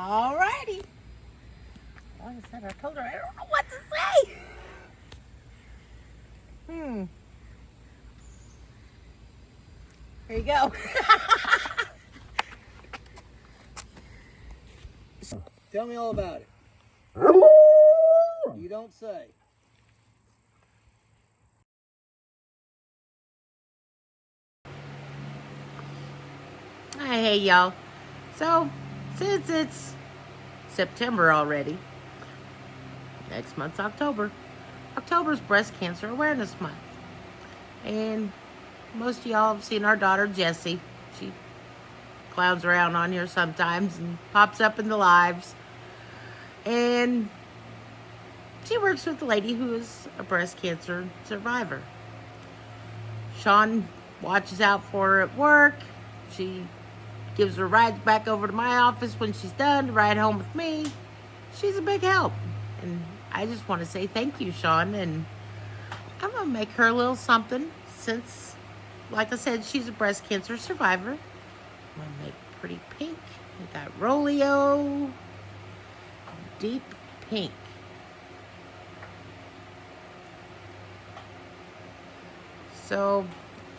All righty. Like I said, I told her I don't know what to say. Here you go. Tell me all about it. You don't say. Hey, y'all. So, since it's September already, next month's October. October's Breast Cancer Awareness Month. And most of y'all have seen our daughter, Jessie. She clowns around on here sometimes and pops up in the lives. And she works with a lady who is a breast cancer survivor. Shawn watches out for her at work. She gives her rides back over to my office when she's done to ride home with me. She's a big help. And I just want to say thank you, Shawn. And I'm going to make her a little something since, like I said, she's a breast cancer survivor. I'm going to make pretty pink. We got Rolio, deep pink. So,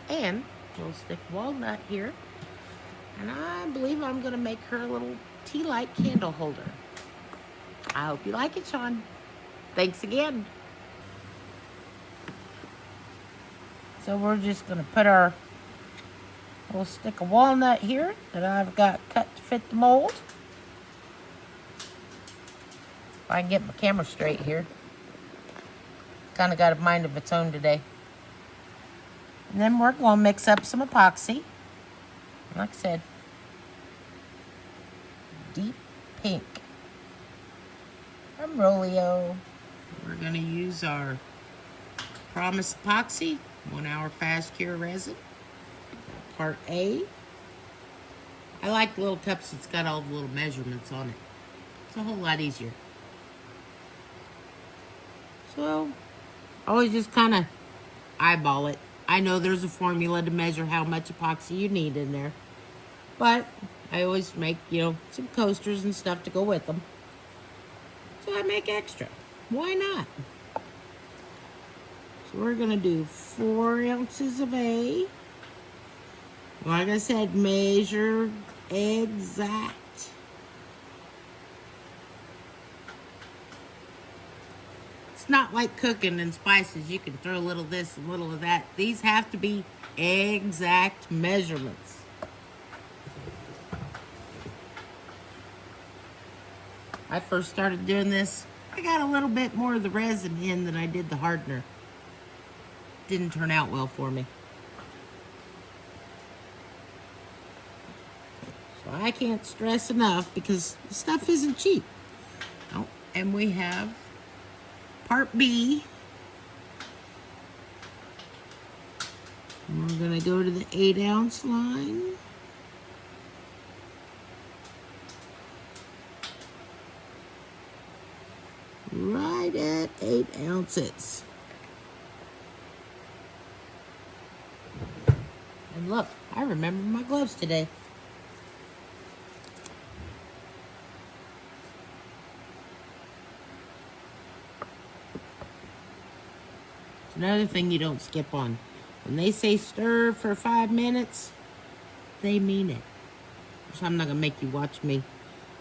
and we'll stick walnut here. And I believe I'm going to make her a little tea light candle holder. I hope you like it, Shawn. Thanks again. So we're just going to put our little stick of walnut here that I've got cut to fit the mold. If I can get my camera straight here. Kind of got a mind of its own today. And then we're going to mix up some epoxy. Like I said, deep pink from Rolio. We're going to use our Promise Epoxy 1 hour fast cure resin, part A. I like the little cups that's got all the little measurements on it. It's a whole lot easier. So, always just kind of eyeball it. I know there's a formula to measure how much epoxy you need in there. But I always make, some coasters and stuff to go with them. So I make extra. Why not? So we're going to do 4 ounces of A. Like I said, measure exact. It's not like cooking and spices. You can throw a little of this and a little of that. These have to be exact measurements. I first started doing this, I got a little bit more of the resin in than I did the hardener. Didn't turn out well for me. So I can't stress enough because the stuff isn't cheap. Oh, and we have part B. And we're going to go to the 8-ounce line. Right at 8 ounces. And look, I remember my gloves today. It's another thing you don't skip on. When they say stir for 5 minutes, they mean it. So I'm not going to make you watch me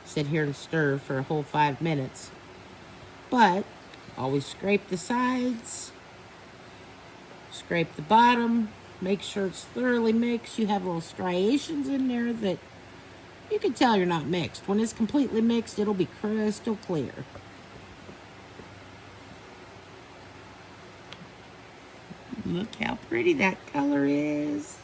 sit here and stir for a whole 5 minutes. But always scrape the sides, scrape the bottom, make sure it's thoroughly mixed. You have little striations in there that you can tell you're not mixed. When it's completely mixed, it'll be crystal clear. Look how pretty that color is.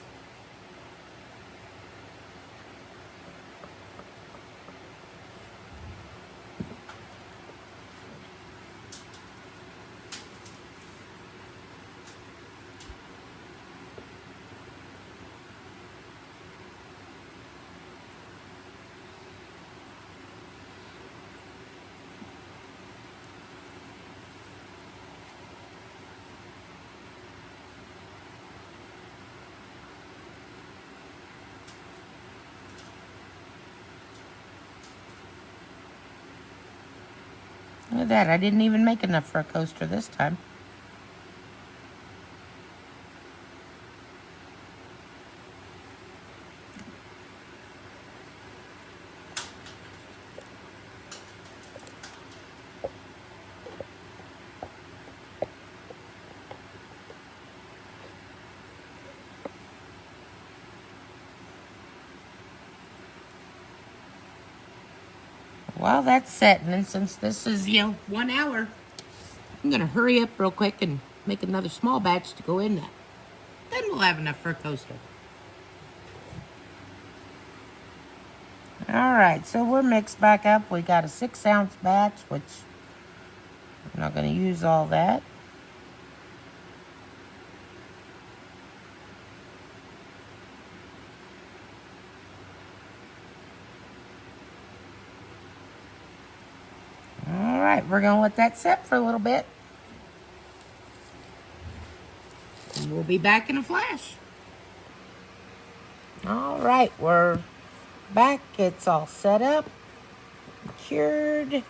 Look at that. I didn't even make enough for a coaster this time. While that's setting, and since this is, 1 hour, I'm going to hurry up real quick and make another small batch to go in that. Then we'll have enough for a coaster. Alright, so we're mixed back up. We got a 6-ounce batch, which I'm not going to use all that. Alright, we're going to let that set for a little bit. And we'll be back in a flash. Alright, we're back. It's all set up, cured.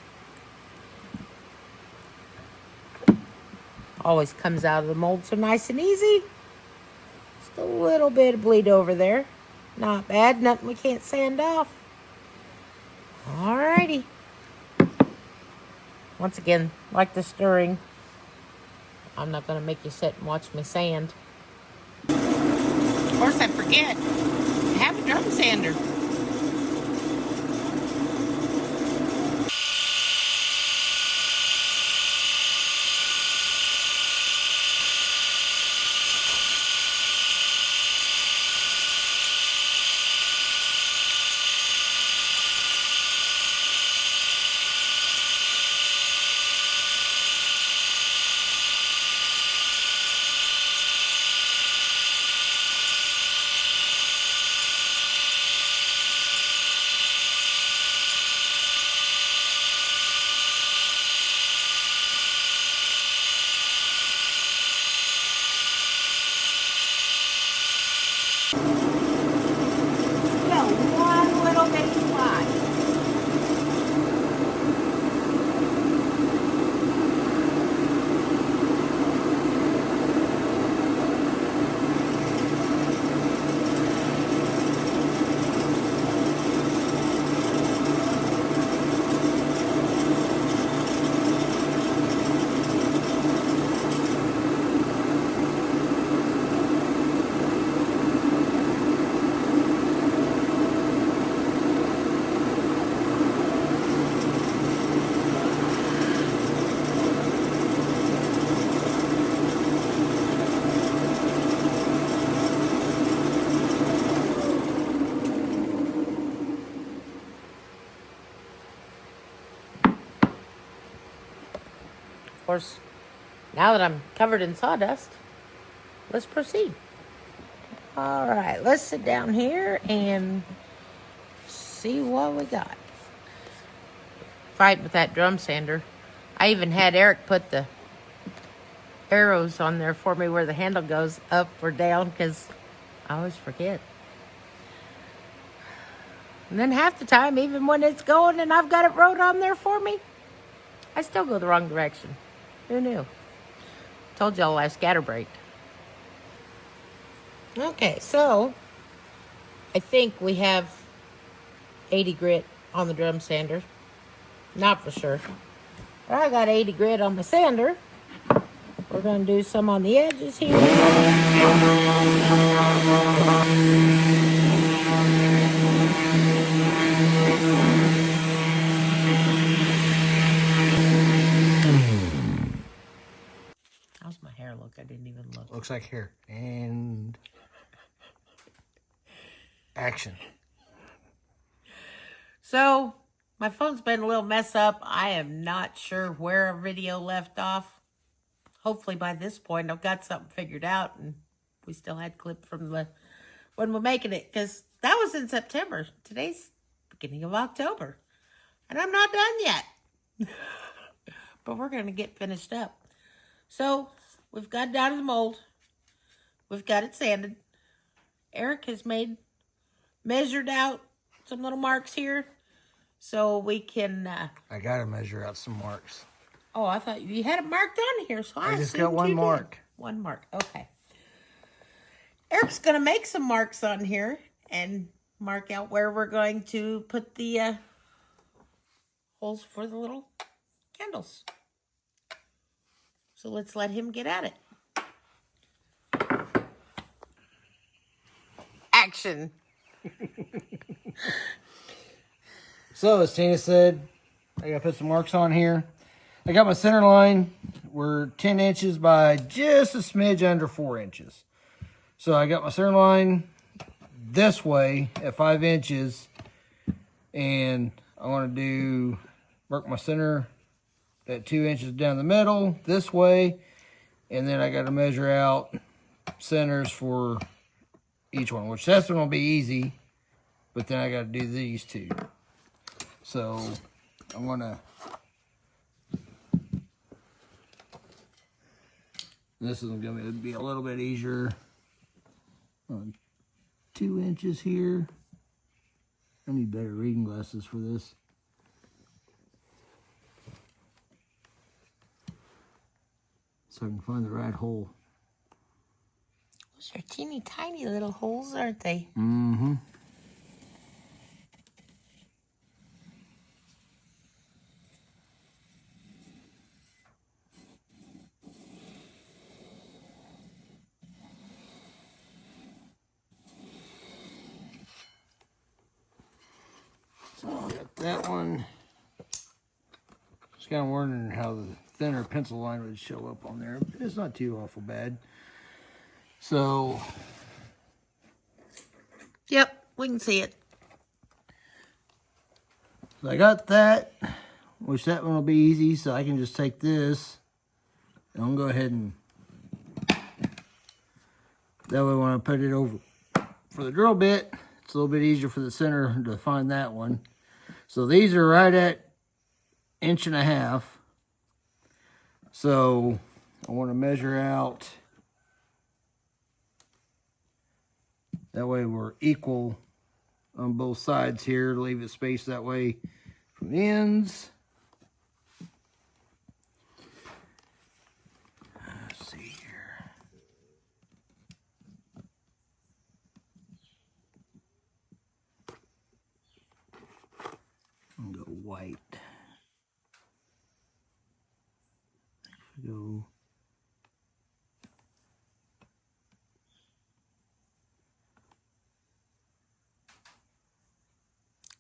Always comes out of the mold so nice and easy. Just a little bit of bleed over there. Not bad, nothing we can't sand off. Alrighty. Once again, like the stirring, I'm not going to make you sit and watch me sand. Of course, I forget. I have a drum sander. One little bitty spot. Of course, now that I'm covered in sawdust, let's proceed. All right, let's sit down here and see what we got. Fight with that drum sander. I even had Eric put the arrows on there for me where the handle goes up or down because I always forget. And then half the time, even when it's going and I've got it wrote on there for me, I still go the wrong direction. Who knew? Told y'all I scatterbrained. Okay, so I think we have 80 grit on the drum sander. Not for sure. But I got 80 grit on my sander. We're going to do some on the edges here. How's my hair look? I didn't even look. Looks like hair. And action. So, my phone's been a little mess up. I am not sure where our video left off. Hopefully by this point I've got something figured out and we still had clip from the when we're making it because that was in September. Today's beginning of October. And I'm not done yet. But we're going to get finished up. So, we've got it down to the mold. We've got it sanded. Eric has measured out some little marks here. So we can... I got to measure out some marks. Oh, I thought you had it marked on here, so I just assumed got one you did. mark. One mark, okay. Eric's going to make some marks on here and mark out where we're going to put the holes for the little candles. So let's let him get at it. Action. So, as Tina said, I got to put some marks on here. I got my center line. We're 10 inches by just a smidge under 4 inches. So, I got my center line this way at 5 inches. And I want to mark my center at 2 inches down the middle this way. And then I got to measure out centers for each one, which that's going to be easy. But then I got to do these two. So I'm gonna, this is gonna be a little bit easier. 2 inches here. I need better reading glasses for this. So I can find the right hole. Those are teeny tiny little holes, aren't they? Mm-hmm. So I got that one. Just kind of wondering how the thinner pencil line would show up on there. But it's not too awful bad. So, Yep, we can see it. so I got that, which that one will be easy. So I can just take this and I'll go ahead and that way when I put it over for the drill bit, it's a little bit easier for the center to find that one. So these are right at 1.5 inches. So I want to measure out. That way we're equal on both sides here. Leave it spaced that way from the ends. Let's see here. I'll go white. Go.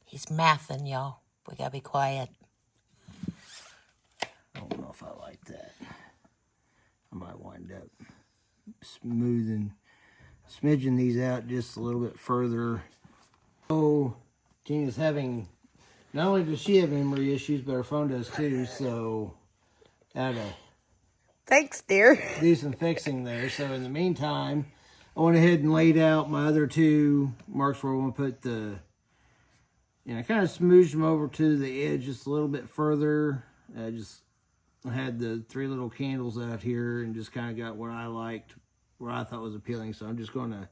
He's mathing, y'all. We gotta be quiet. I don't know if I like that. I might wind up smoothing, smidging these out just a little bit further. Oh, Tina's having, not only does she have memory issues, but her phone does too, so I had to Thanks, dear. do some fixing there. So in the meantime, I went ahead and laid out my other two marks where I want to put the, I kind of smoothed them over to the edge just a little bit further. I had the 3 little candles out here and just kind of got what I liked, what I thought was appealing. So I'm just going to,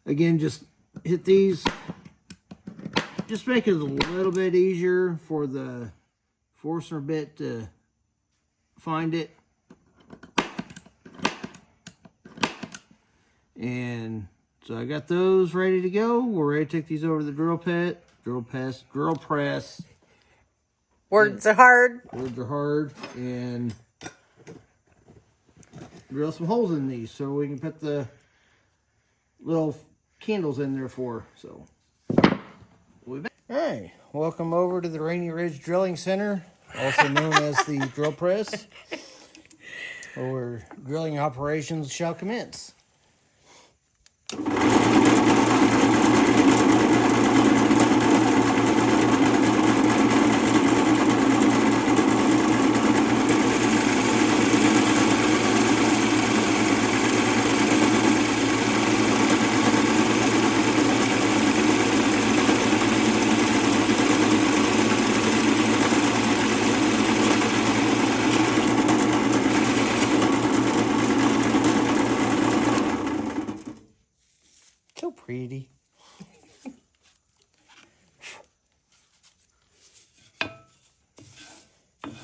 again, just hit these. Just make it a little bit easier for the Forstner bit to find it. And so I got those ready to go. We're ready to take these over to the drill press. Words are hard. Words are hard. And drill some holes in these so we can put the little candles in there for. So, we'll be back. Hey, welcome over to the Rainy Ridge Drilling Center, also known as the drill press, where drilling operations shall commence.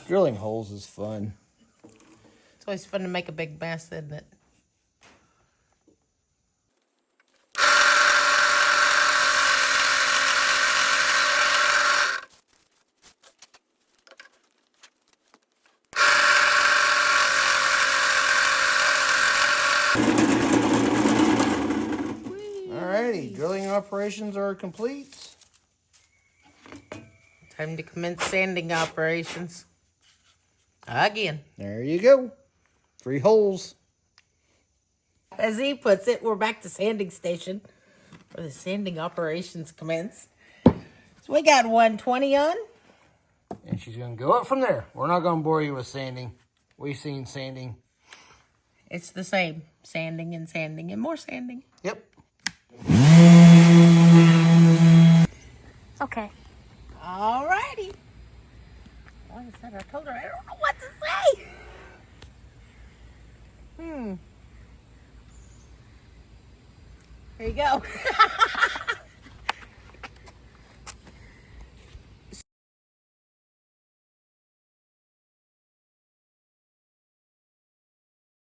Drilling holes is fun. It's always fun to make a big mess, isn't it? Alrighty, drilling operations are complete. Time to commence sanding operations. Again. There you go. 3 holes. As he puts it, we're back to sanding station where the sanding operations commence. So we got 120 on. And she's going to go up from there. We're not going to bore you with sanding. We've seen sanding. It's the same. Sanding and more sanding. Yep. Okay. Alrighty. Like I said, I told her I don't know what to say. Here you go.